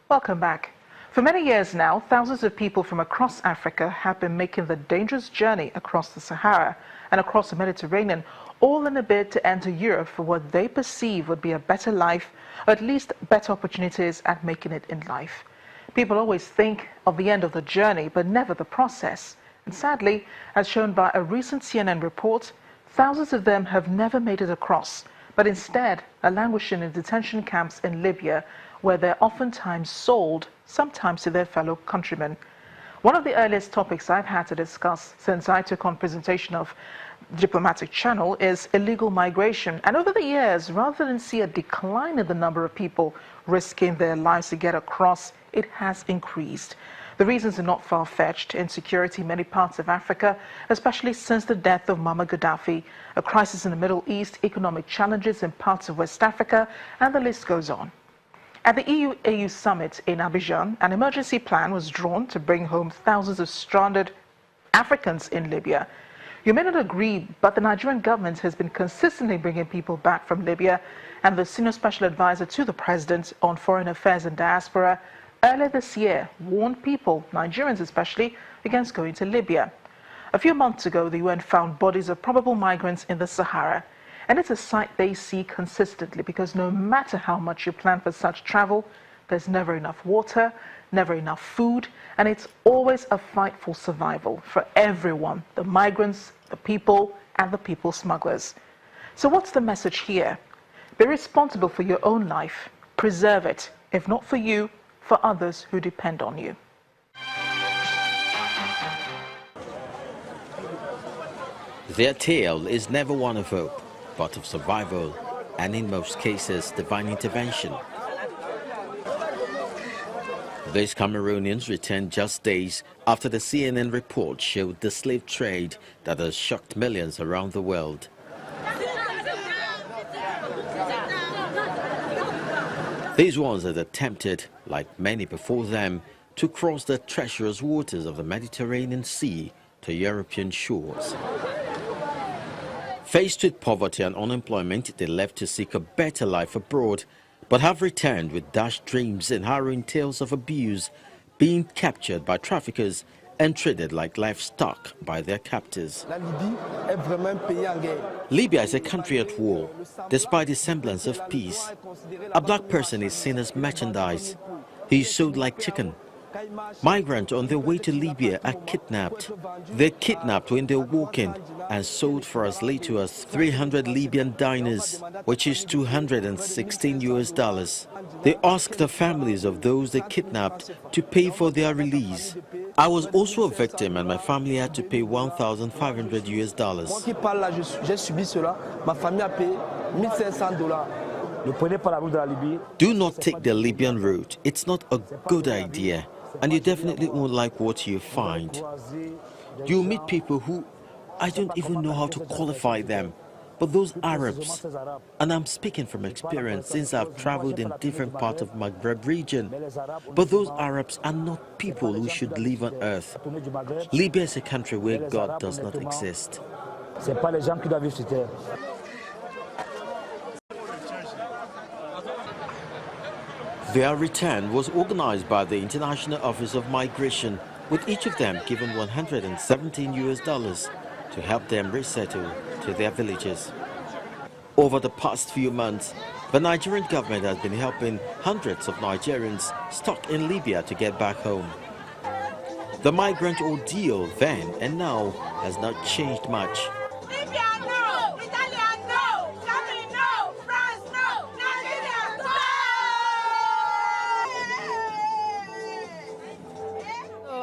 Welcome back. For many years now, thousands of people from across Africa have been making the dangerous journey across the Sahara and across the Mediterranean, all in a bid to enter Europe for what they perceive would be a better life, or at least better opportunities at making it in life. People always think of the end of the journey, but never the process. And sadly, as shown by a recent CNN report, thousands of them have never made it across, but instead are languishing in detention camps in Libya, where they're oftentimes sold, sometimes to their fellow countrymen. One of the earliest topics I've had to discuss since I took on presentation of Diplomatic Channel is illegal migration. And over the years, rather than see a decline in the number of people risking their lives to get across, it has increased. The reasons are not far-fetched: insecurity in many parts of Africa, especially since the death of Muammar Gaddafi, a crisis in the Middle East, economic challenges in parts of West Africa, and the list goes on. At the EU-AU summit in Abidjan, an emergency plan was drawn to bring home thousands of stranded Africans in Libya. You may not agree, but the Nigerian government has been consistently bringing people back from Libya, and the senior special advisor to the president on foreign affairs and diaspora earlier this year warned people, Nigerians especially, against going to Libya. A few months ago, the UN found bodies of probable migrants in the Sahara. And it's a sight they see consistently, because no matter how much you plan for such travel, there's never enough water, never enough food, and it's always a fight for survival for everyone: the migrants, the people, and the people smugglers. So what's the message here? Be responsible for your own life. Preserve it, if not for you, for others who depend on you. Their tale is never one of hope, but of survival, and in most cases, divine intervention. These Cameroonians returned just days after the CNN report showed the slave trade that has shocked millions around the world. These ones had attempted, like many before them, to cross the treacherous waters of the Mediterranean Sea to European shores. Faced with poverty and unemployment, they left to seek a better life abroad, but have returned with dashed dreams and harrowing tales of abuse, being captured by traffickers and treated like livestock by their captors. Libya is a country at war. Despite the semblance of peace, a black person is seen as merchandise. He is sold like chicken. Migrants on their way to Libya are kidnapped. They're kidnapped when they're walking and sold for as little as 300 Libyan dinars, which is $216 US. They ask the families of those they kidnapped to pay for their release. I was also a victim, and my family had to pay $1,500 US. Do not take the Libyan route. It's not a good idea, and you definitely won't like what you find. You'll meet people who, I don't even know how to qualify them, but those Arabs, and I'm speaking from experience since I've traveled in different parts of Maghreb region, but those Arabs are not people who should live on earth. Libya is a country where God does not exist. Their return was organized by the International Office of Migration, with each of them given $117 US to help them resettle to their villages. Over the past few months, the Nigerian government has been helping hundreds of Nigerians stuck in Libya to get back home. The migrant ordeal then and now has not changed much.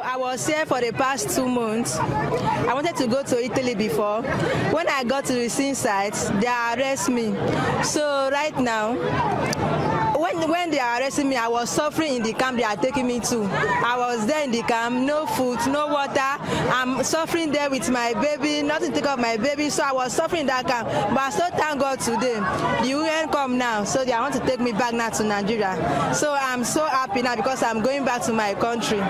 I was here for the past 2 months. I wanted to go to Italy before. When I got to the scene site, they arrested me. So right now, when they are arresting me, I was suffering in the camp they are taking me to. I was there in the camp, no food, no water. I'm suffering there with my baby, nothing to take care of my baby. So I was suffering in that camp. But I still thank God today. The UN come now, so they want to take me back now to Nigeria. So I'm so happy now because I'm going back to my country.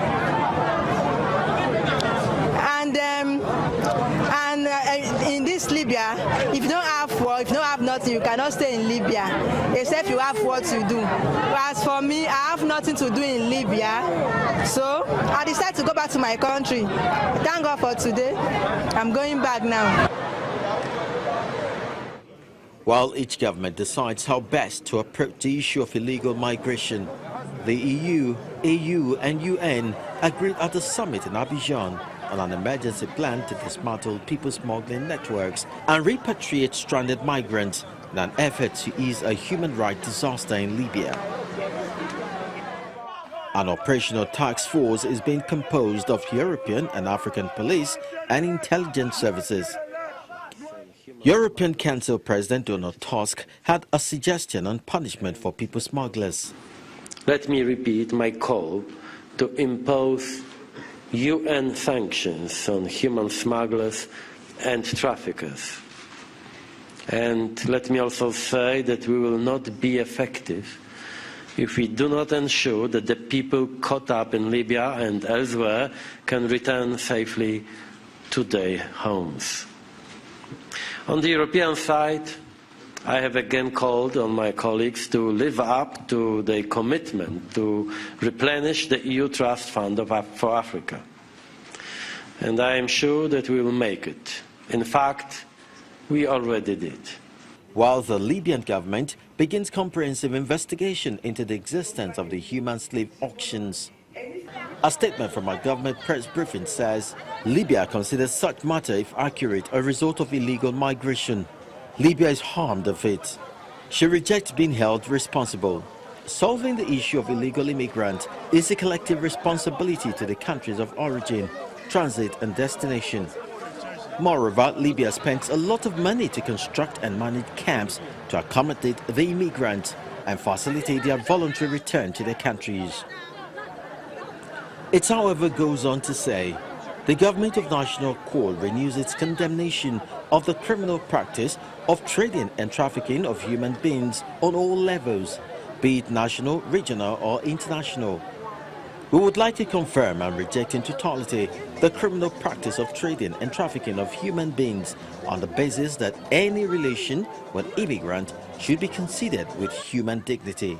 And in this Libya, if you don't have work, if you don't have nothing, you cannot stay in Libya, except you have what to do. But as for me, I have nothing. nothing to do in Libya. So I decided to go back to my country. Thank God for today. I'm going back now. While each government decides how best to approach the issue of illegal migration, the EU, AU and UN agreed at the summit in Abidjan on an emergency plan to dismantle people smuggling networks and repatriate stranded migrants in an effort to ease a human rights disaster in Libya. An operational task force is being composed of European and African police and intelligence services. European Council President Donald Tusk had a suggestion on punishment for people smugglers. Let me repeat my call to impose UN sanctions on human smugglers and traffickers. And let me also say that we will not be effective if we do not ensure that the people caught up in Libya and elsewhere can return safely to their homes. On the European side, I have again called on my colleagues to live up to their commitment to replenish the EU Trust Fund for Africa. And I am sure that we will make it. In fact, we already did. While the Libyan government begins comprehensive investigation into the existence of the human slave auctions. A statement from our government press briefing says Libya considers such matter, if accurate, a result of illegal migration. Libya is harmed of it. She rejects being held responsible. Solving the issue of illegal immigrants is a collective responsibility to the countries of origin, transit and destination. Moreover, Libya spends a lot of money to construct and manage camps to accommodate the immigrants and facilitate their voluntary return to their countries. It, however, goes on to say, the government of National Accord renews its condemnation of the criminal practice of trading and trafficking of human beings on all levels, be it national, regional or international. We would like to confirm and reject in totality the criminal practice of trading and trafficking of human beings on the basis that any relation with immigrant should be considered with human dignity.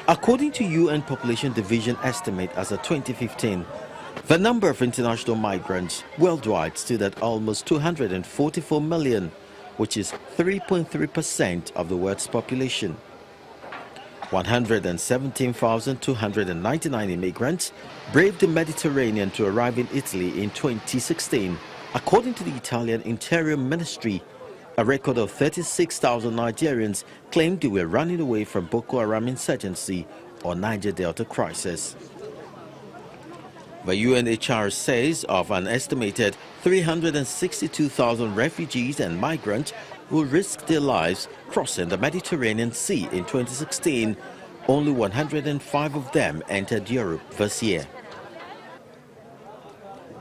According to UN Population Division estimate as of 2015, the number of international migrants worldwide stood at almost 244 million, which is 3.3% of the world's population. 117,299 immigrants braved the Mediterranean to arrive in Italy in 2016. According to the Italian Interior Ministry, a record of 36,000 Nigerians claimed they were running away from Boko Haram insurgency or Niger Delta crisis. The UNHCR says of an estimated 362,000 refugees and migrants who risked their lives crossing the Mediterranean Sea in 2016, only 105 of them entered Europe this year.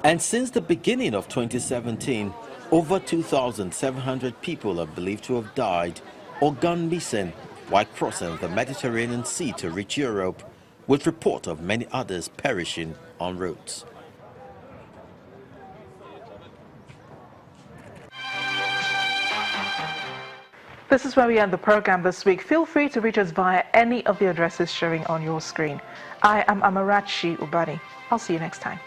And since the beginning of 2017, over 2,700 people are believed to have died or gone missing while crossing the Mediterranean Sea to reach Europe, with report of many others perishing en route. This is where we end the program this week. Feel free to reach us via any of the addresses showing on your screen. I am Amarachi Ubani. I'll see you next time.